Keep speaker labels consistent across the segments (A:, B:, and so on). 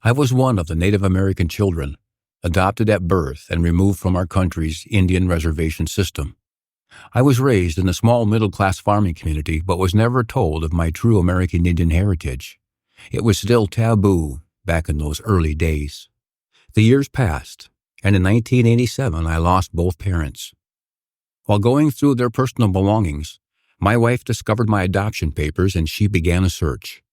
A: I was one of the Native American children, adopted at birth and removed from our country's Indian reservation system. I was raised in a small middle-class farming community, but was never told of my true American Indian heritage. It was still taboo back in those early days. The years passed, and in 1987 I lost both parents. While going through their personal belongings, my wife discovered my adoption papers and she began a search.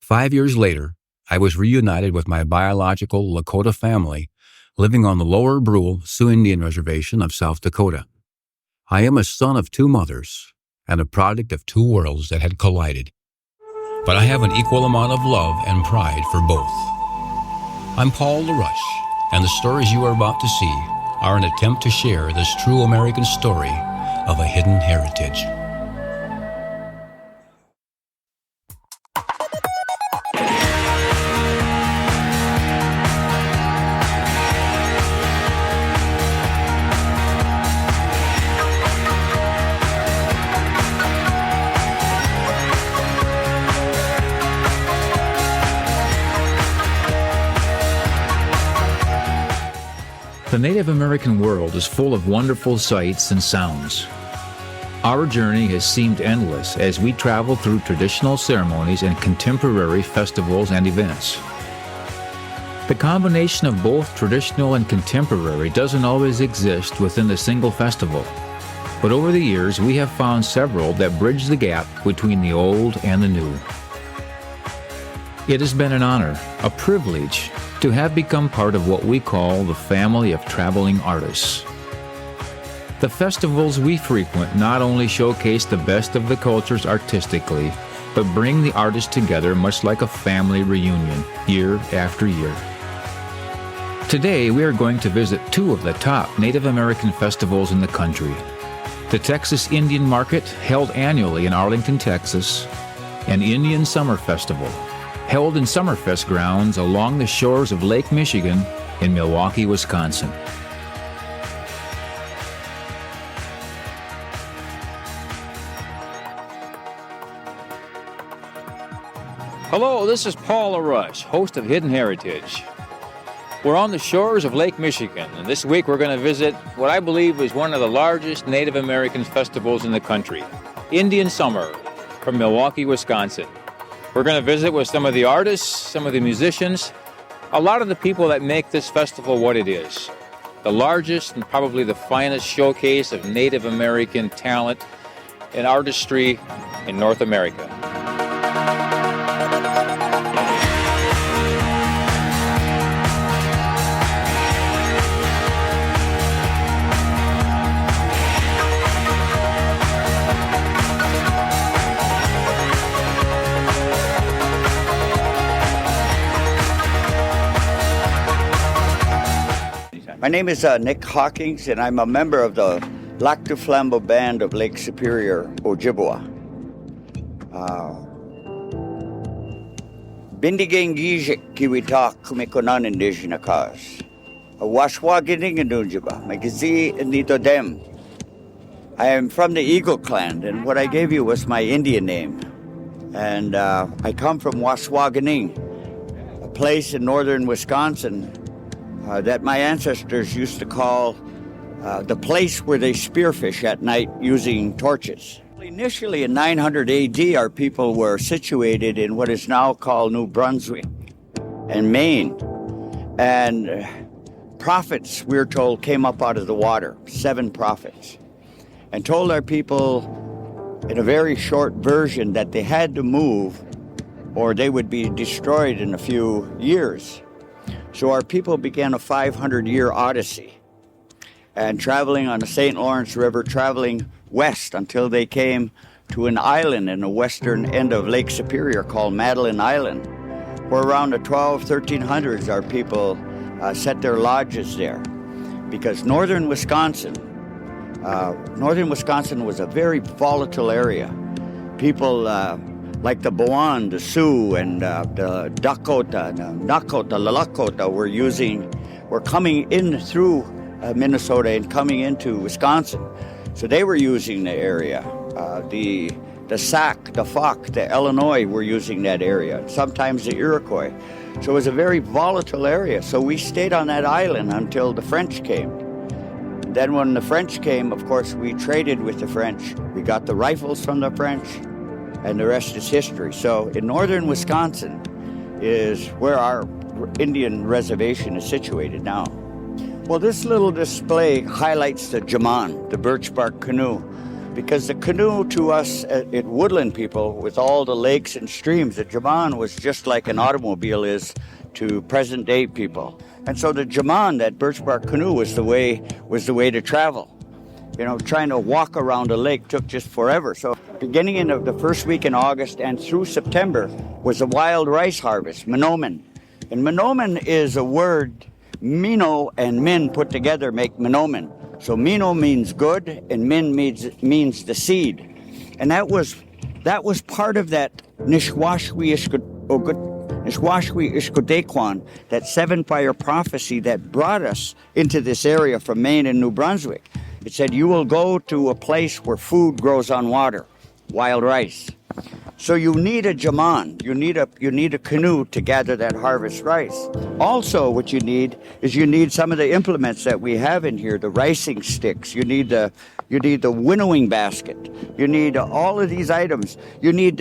A: 5 years later, I was reunited with my biological Lakota family living on the Lower Brule Sioux Indian Reservation of South Dakota. I am a son of two mothers and a product of two worlds that had collided. But I have an equal amount of love and pride for both. I'm Paul LaRoche, and the stories you are about to see are an attempt to share this true American story of a hidden heritage.
B: The Native American world is full of wonderful sights and sounds. Our journey has seemed endless as we travel through traditional ceremonies and contemporary festivals and events. The combination of both traditional and contemporary doesn't always exist within a single festival, but over the years we have found several that bridge the gap between the old and the new. It has been an honor, a privilege, to have become part of what we call the family of traveling artists. The festivals we frequent not only showcase the best of the cultures artistically, but bring the artists together much like a family reunion, year after year. Today, we are going to visit two of the top Native American festivals in the country. The Texas Indian Market, held annually in Arlington, Texas, and Indian Summer Festival, held in Summerfest grounds along the shores of Lake Michigan in Milwaukee, Wisconsin. Hello, this is Paul LaRoche, host of Hidden Heritage. We're on the shores of Lake Michigan, and this week we're going to visit what I believe is one of the largest Native American festivals in the country, Indian Summer, from Milwaukee, Wisconsin. We're going to visit with some of the artists, some of the musicians, a lot of the people that make this festival what it is. The largest and probably the finest showcase of Native American talent and artistry in North America.
C: My name is Nick Hawkins, and I'm a member of the Lac du Flambeau band of Lake Superior Ojibwa. Bindigengijik kiwita kumikonan indigenous cause. Washwagining and Ojibwa, Magazi and Nitodem. I am from the Eagle clan, and what I gave you was my Indian name. And I come from Washwagining, a place in northern Wisconsin that my ancestors used to call the place where they spearfish at night using torches. Initially in 900 AD, our people were situated in what is now called New Brunswick and Maine. And prophets, we're told, came up out of the water, 7 prophets, and told our people in a very short version that they had to move or they would be destroyed in a few years. So our people began a 500-year odyssey and traveling on the St. Lawrence River, traveling west until they came to an island in the western end of Lake Superior called Madeline Island, where around the 1300s our people set their lodges there. Because northern Wisconsin was a very volatile area. People like the Boan, the Sioux, and the Dakota, the Nakota, the Lakota were coming in through Minnesota and coming into Wisconsin. So they were using the area. The Sac, the Fok, the Illinois were using that area. Sometimes the Iroquois. So it was a very volatile area. So we stayed on that island until the French came. Then when the French came, of course, we traded with the French. We got the rifles from the French, and the rest is history. So in northern Wisconsin is where our Indian reservation is situated now. Well, this little display highlights the jaman, the birchbark canoe, because the canoe to us at woodland people, with all the lakes and streams, the jaman was just like an automobile is to present day people. And so the jaman, that birchbark canoe, was the way to travel. You know, trying to walk around a lake took just forever. So beginning in the first week in August and through September was the wild rice harvest, minomen. And minomen is a word, mino and min put together make minomen. So mino means good and min means the seed. And that was part of that Nishwashwi Ishkodequan, that seven-fire prophecy that brought us into this area from Maine and New Brunswick. It said, you will go to a place where food grows on water, wild rice. So you need a jaman, you need a canoe to gather that harvest rice. Also what you need is some of the implements that we have in here, the ricing sticks, you need the winnowing basket, you need all of these items. You need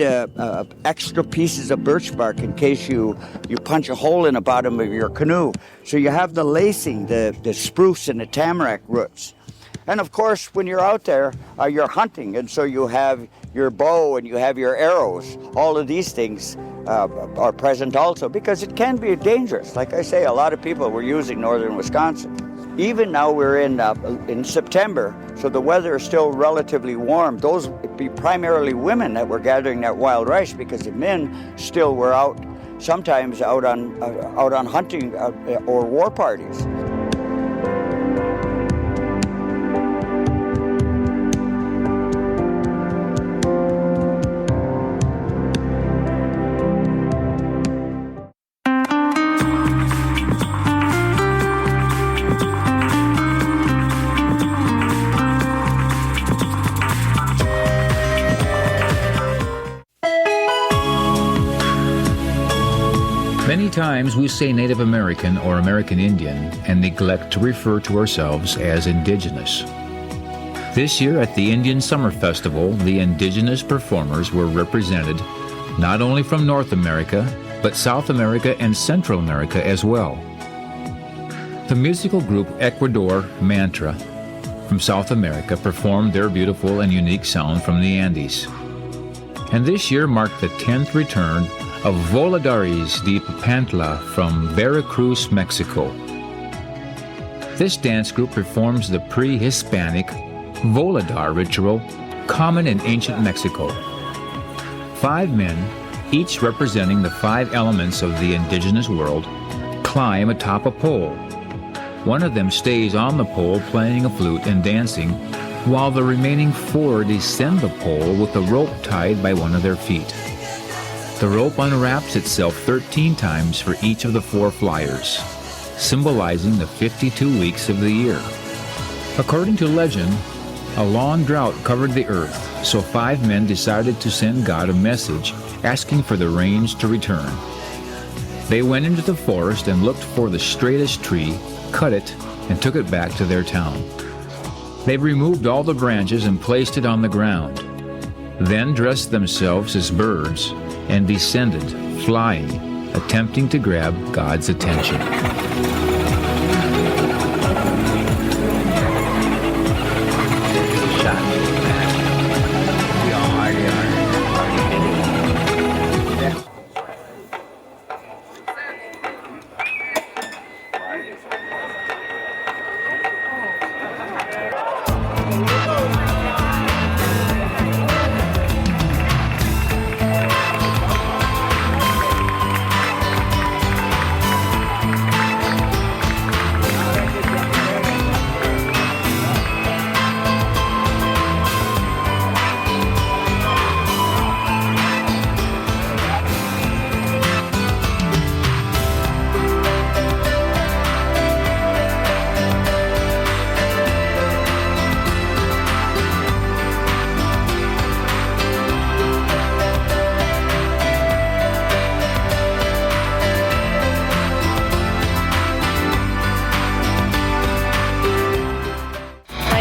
C: extra pieces of birch bark in case you punch a hole in the bottom of your canoe. So you have the lacing, the spruce and the tamarack roots. And of course, when you're out there, you're hunting, and so you have your bow and you have your arrows. All of these things are present also, because it can be dangerous. Like I say, a lot of people were using northern Wisconsin. Even now we're in September, so the weather is still relatively warm. Those would be primarily women that were gathering that wild rice, because the men still were out, sometimes out on hunting or war parties.
B: Many times we say Native American or American Indian and neglect to refer to ourselves as Indigenous. This year at the Indian Summer Festival, the Indigenous performers were represented not only from North America, but South America and Central America as well. The musical group Ecuador Mantra from South America performed their beautiful and unique sound from the Andes. And this year marked the 10th return of Voladares de Papantla from Veracruz, Mexico. This dance group performs the pre-Hispanic Voladar ritual common in ancient Mexico. 5 men, each representing the 5 elements of the indigenous world, climb atop a pole. One of them stays on the pole playing a flute and dancing, while the remaining 4 descend the pole with a rope tied by one of their feet. The rope unwraps itself 13 times for each of the 4 flyers, symbolizing the 52 weeks of the year. According to legend, a long drought covered the earth, so 5 men decided to send God a message asking for the rains to return. They went into the forest and looked for the straightest tree, cut it, and took it back to their town. They removed all the branches and placed it on the ground, then dressed themselves as birds and descended, flying, attempting to grab God's attention.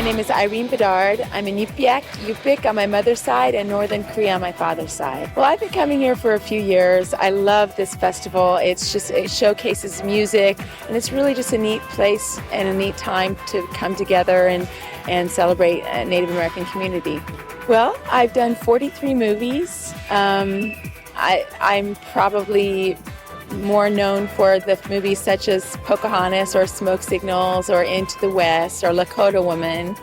D: name is Irene Bedard. I'm in Yupik on my mother's side and Northern Cree on my father's side. Well, I've been coming here for a few years. I love this festival. It showcases music, and it's really just a neat place and a neat time to come together and celebrate a Native American community. Well, I've done 43 movies. I'm probably more known for the movies such as Pocahontas or Smoke Signals or Into the West or Lakota Woman.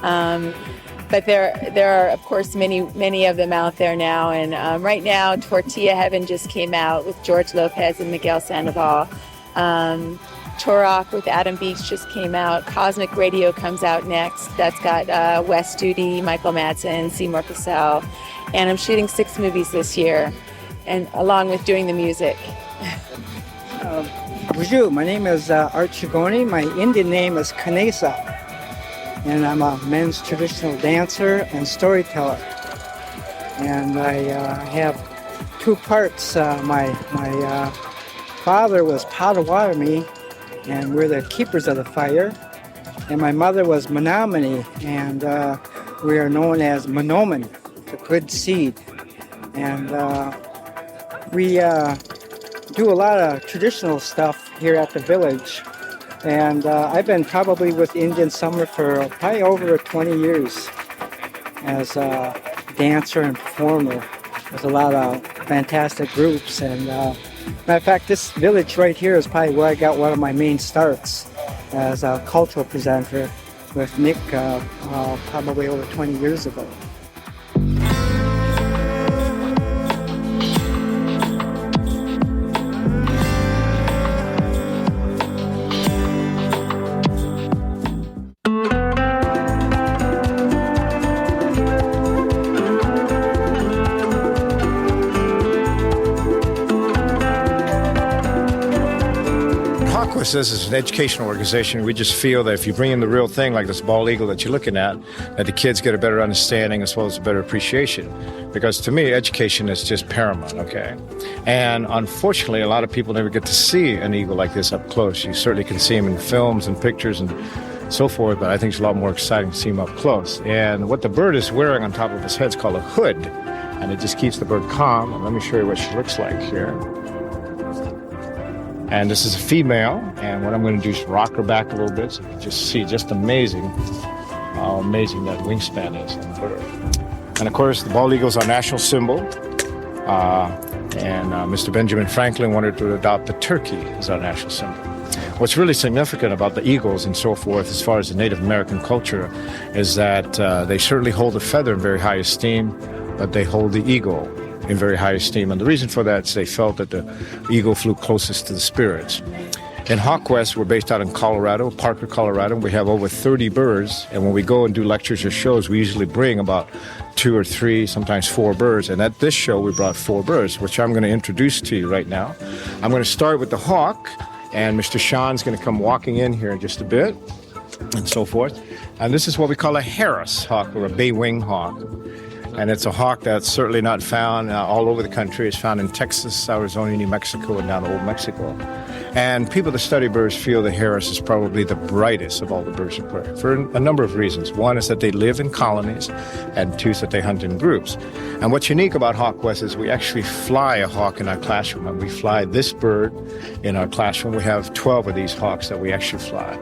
D: But there are, of course, many of them out there now. And right now, Tortilla Heaven just came out with George Lopez and Miguel Sandoval. Turok with Adam Beach just came out. Cosmic Radio comes out next. That's got Wes Studi, Michael Madsen, Seymour Cassell. And I'm shooting 6 movies this year, and along with doing the music.
E: Bonjour, my name is Art Chigoni. My Indian name is Kanesa, and I'm a men's traditional dancer and storyteller. And I have 2 parts. My father was Potawatomi, and we're the keepers of the fire. And my mother was Menominee, and we are known as Menomin, the good seed. And we do a lot of traditional stuff here at the village, and I've been probably with Indian Summer for probably over 20 years as a dancer and performer with a lot of fantastic groups. And matter of fact, this village right here is probably where I got one of my main starts as a cultural presenter with Nick probably over 20 years ago.
F: This is an educational organization. We just feel that if you bring in the real thing, like this bald eagle that you're looking at, that the kids get a better understanding as well as a better appreciation. Because to me, education is just paramount, okay? And unfortunately, a lot of people never get to see an eagle like this up close. You certainly can see them in films and pictures and so forth, but I think it's a lot more exciting to see them up close. And what the bird is wearing on top of his head is called a hood, and it just keeps the bird calm. And let me show you what she looks like here. And this is a female, and what I'm going to do is rock her back a little bit so you can just see just amazing how amazing that wingspan is on the bird. And of course, the bald eagle is our national symbol. And Mr. Benjamin Franklin wanted to adopt the turkey as our national symbol. What's really significant about the eagles and so forth as far as the Native American culture is that they certainly hold the feather in very high esteem, but they hold the eagle in very high esteem. And the reason for that is they felt that the eagle flew closest to the spirits. In HawkQuest, we're based out in Colorado, Parker, Colorado. We have over 30 birds, and when we go and do lectures or shows, we usually bring about 2 or 3, sometimes 4 birds. And at this show, we brought 4 birds, which I'm going to introduce to you right now. I'm going to start with the hawk, and Mr. Sean's going to come walking in here in just a bit, and so forth. And this is what we call a Harris hawk, or a bay-wing hawk. And it's a hawk that's certainly not found all over the country. It's found in Texas, Arizona, New Mexico, and down to Old Mexico. And people that study birds feel the Harris is probably the brightest of all the birds of prey for a number of reasons. One is that they live in colonies, and 2 is that they hunt in groups. And what's unique about HawkQuest is we actually fly a hawk in our classroom, and we fly this bird in our classroom. We have 12 of these hawks that we actually fly.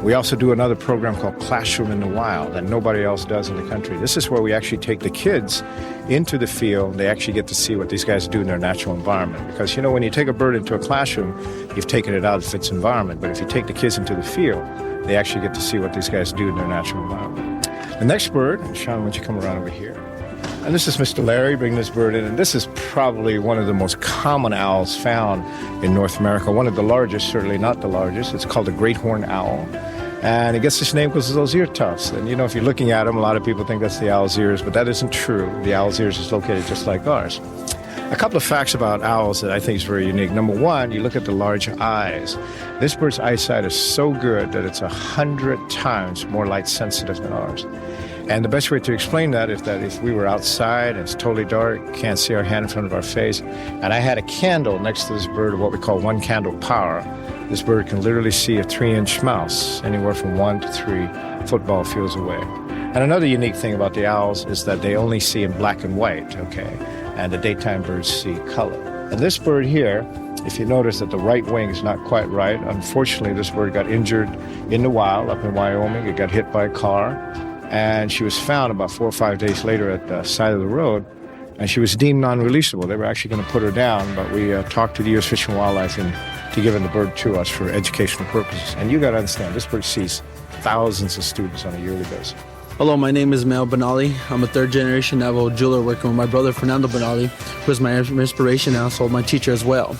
F: We also do another program called Classroom in the Wild that nobody else does in the country. This is where we actually take the kids into the field. They actually get to see what these guys do in their natural environment. Because, you know, when you take a bird into a classroom, you've taken it out of its environment. But if you take the kids into the field, they actually get to see what these guys do in their natural environment. The next bird, Sean, why don't you come around over here? And this is Mr. Larry bringing this bird in. And this is probably one of the most common owls found in North America. One of the largest, certainly not the largest. It's called the great horned owl. And it gets its name because of those ear tufts. And, you know, if you're looking at them, a lot of people think that's the owl's ears, but that isn't true. The owl's ears is located just like ours. A couple of facts about owls that I think is very unique. Number one, you look at the large eyes. This bird's eyesight is so good that it's 100 times more light sensitive than ours. And the best way to explain that is that if we were outside and it's totally dark, can't see our hand in front of our face, and I had a candle next to this bird, what we call one candle power, this bird can literally see a 3-inch mouse anywhere from 1 to 3 football fields away. And another unique thing about the owls is that they only see in black and white, okay? And the daytime birds see color. And this bird here, if you notice that the right wing is not quite right, unfortunately this bird got injured in the wild up in Wyoming. It got hit by a car, and she was found about 4 or 5 days later at the side of the road, and she was deemed non-releasable. They were actually going to put her down, but we talked to the U.S. Fish and Wildlife and to give the bird to us for educational purposes. And you got to understand, this bird sees thousands of students on a yearly basis.
G: Hello, my name is Mel Benally. I'm a third-generation Navajo jeweler working with my brother Fernando Benally, who is my inspiration and also my teacher as well.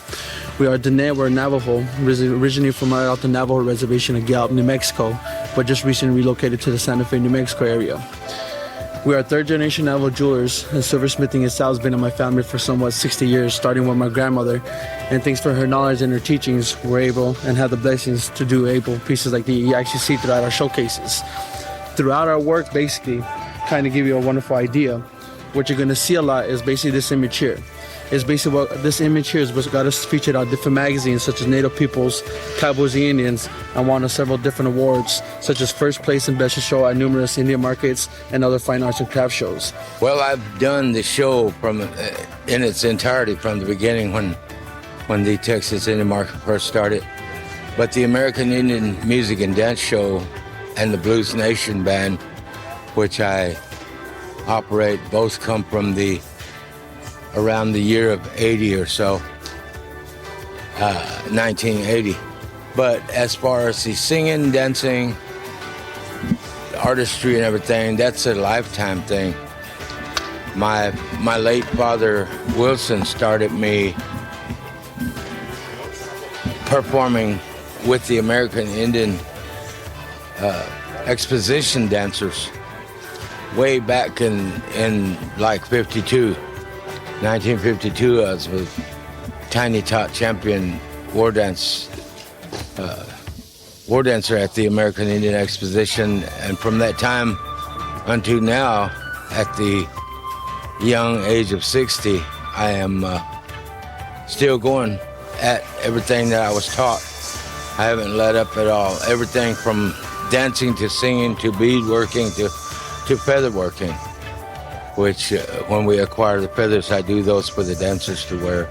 G: We're Navajo, originally from right off the Navajo reservation in Gallup, New Mexico, but just recently relocated to the Santa Fe, New Mexico area. We are third-generation Navajo jewelers, and silversmithing itself has been in my family for somewhat 60 years, starting with my grandmother. And thanks for her knowledge and her teachings, we're able and have the blessings to do able pieces like you actually see throughout our showcases. Throughout our work, basically, kind of give you a wonderful idea. What you're going to see a lot is basically this image here. It's basically what this image here is what's got us featured on different magazines such as Native Peoples, Cowboys and Indians, and won several different awards such as first place and best of show at numerous Indian markets and other fine arts and craft shows.
H: Well, I've done the show from in its entirety from the beginning when the Texas Indian Market first started. But the American Indian Music and Dance Show and the Blues Nation Band, which I operate, both come from around the year of 80 or so, 1980. But as far as the singing, dancing, artistry and everything, that's a lifetime thing. My late father, Wilson, started me performing with the American Indian exposition dancers way back in like 1952. I was with Tiny Tot champion war dancer at the American Indian Exposition, and from that time until now, at the young age of 60, I am still going at everything that I was taught. I haven't let up at all. Everything from dancing to singing to beadworking to feather working, which when we acquire the feathers, I do those for the dancers to wear.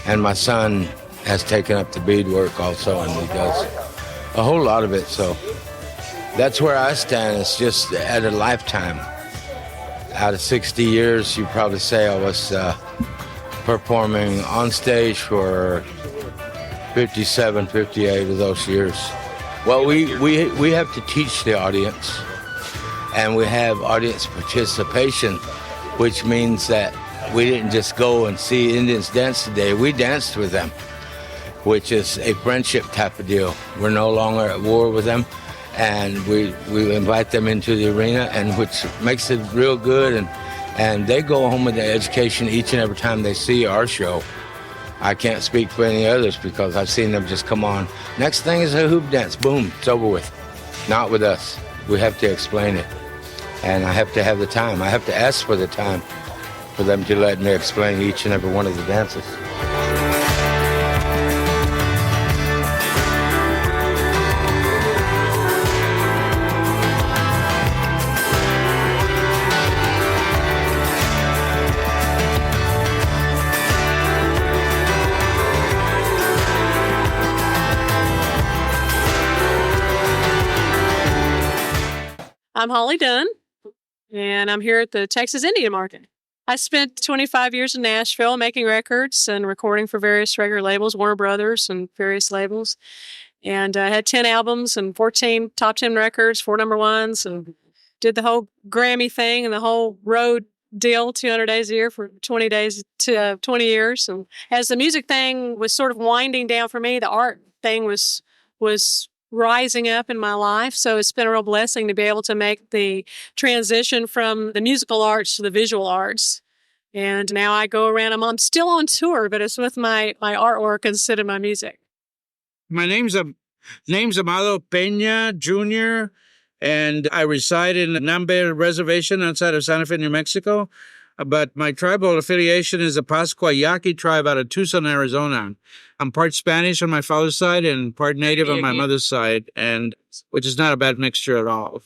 H: And my son has taken up the beadwork also, and he does a whole lot of it. So that's where I stand. It's just at a lifetime. Out of 60 years, you probably say I was performing on stage for 57, 58 of those years. Well, we have to teach the audience, and we have audience participation, which means that we didn't just go and see Indians dance today. We danced with them, which is a friendship type of deal. We're no longer at war with them, and we invite them into the arena, and which makes it real good, and they go home with the education each and every time they see our show. I can't speak for any others because I've seen them just come on. Next thing is a hoop dance. Boom, it's over with. Not with us. We have to explain it. And I have to have the time. I have to ask for the time for them to let me explain each and every one of the dances.
I: I'm Holly Dunn, and I'm here at the Texas Indian Market. I spent 25 years in Nashville making records and recording for various record labels, Warner Brothers and various labels. And I had 10 albums and 14 top 10 records, 4 number ones, and did the whole Grammy thing and the whole road deal, 200 days a year for 20 days to 20 years. And as the music thing was sort of winding down for me, the art thing was rising up in my life. So it's been a real blessing to be able to make the transition from the musical arts to the visual arts. And now I go around, I'm still on tour, but it's with my artwork instead of my music.
J: My name's Amado Peña Jr., and I reside in the Nambe Reservation outside of Santa Fe, New Mexico. but my tribal affiliation is the Pascua Yaqui tribe out of Tucson, Arizona. I'm part Spanish on my father's side and part Native on my mother's side, and which is not a bad mixture at all.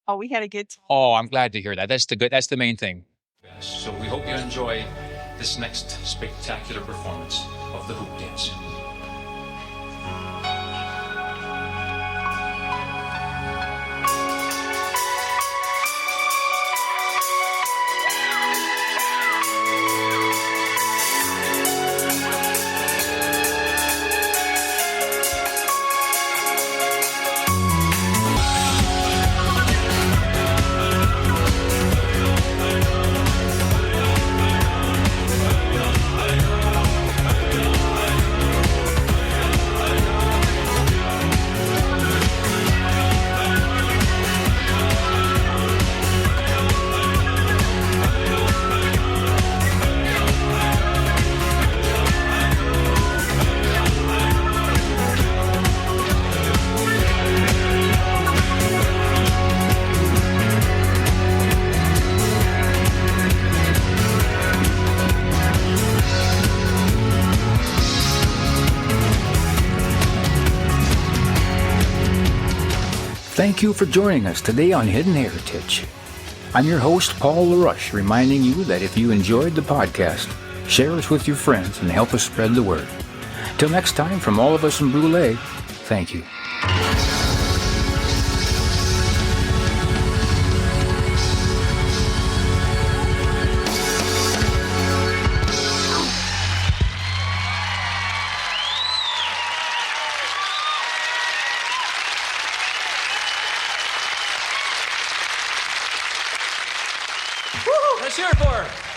K: Oh, we had a good time.
L: Oh, I'm glad to hear that. That's the main thing. So we hope you enjoy this next spectacular performance of the hoop dance. Thank you for joining us today on Hidden Heritage. I'm your host, Paul LaRoche, reminding you that if you enjoyed the podcast, share us with your friends and help us spread the word. Till next time, from all of us in Brule, thank you.
M: Let's hear it for her.